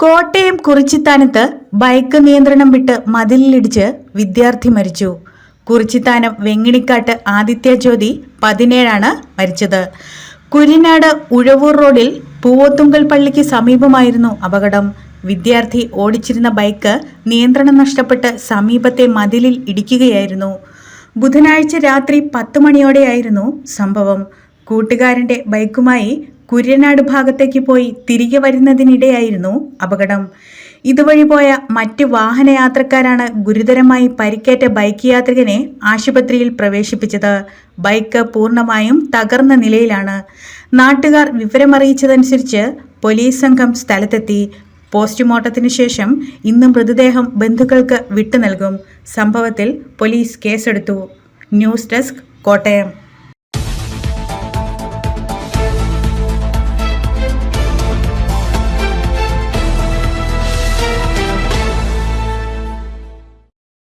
Kottayam കുറിച്ചിത്താനത്ത് bike നിയന്ത്രണം വിട്ട് മതിലിലിടിച്ച് വിദ്യാർത്ഥി മരിച്ചു. കുറിച്ചിത്താനം വെങ്ങിണിക്കാട്ട് ആദിത്യ ജ്യോതി 17 മരിച്ചത്. കുര്യനാട് ഉഴവൂർ റോഡിൽ പൂവത്തുങ്കൽ പള്ളിക്ക് സമീപമായിരുന്നു അപകടം. വിദ്യാർത്ഥി ഓടിച്ചിരുന്ന ബൈക്ക് നിയന്ത്രണം നഷ്ടപ്പെട്ട് സമീപത്തെ മതിലിൽ ഇടിക്കുകയായിരുന്നു. ബുധനാഴ്ച രാത്രി 10 മണിയോടെയായിരുന്നു സംഭവം. കൂട്ടുകാരന്റെ ബൈക്കുമായി കുര്യനാട് ഭാഗത്തേക്ക് പോയി തിരികെ വരുന്നതിനിടെയായിരുന്നു അപകടം. ഇതുവഴി പോയ മറ്റ് വാഹനയാത്രക്കാരാണ് ഗുരുതരമായി പരിക്കേറ്റ ബൈക്ക് യാത്രികനെ ആശുപത്രിയിൽ പ്രവേശിപ്പിച്ചത്. ബൈക്ക് പൂർണ്ണമായും തകർന്ന നിലയിലാണ്. നാട്ടുകാർ വിവരമറിയിച്ചതനുസരിച്ച് പോലീസ് സംഘം സ്ഥലത്തെത്തി. പോസ്റ്റ്മോർട്ടത്തിന് ശേഷം ഇന്ന് മൃതദേഹം ബന്ധുക്കൾക്ക് വിട്ടു നൽകും. സംഭവത്തിൽ പോലീസ് കേസെടുത്തു. News desk, Kottayam.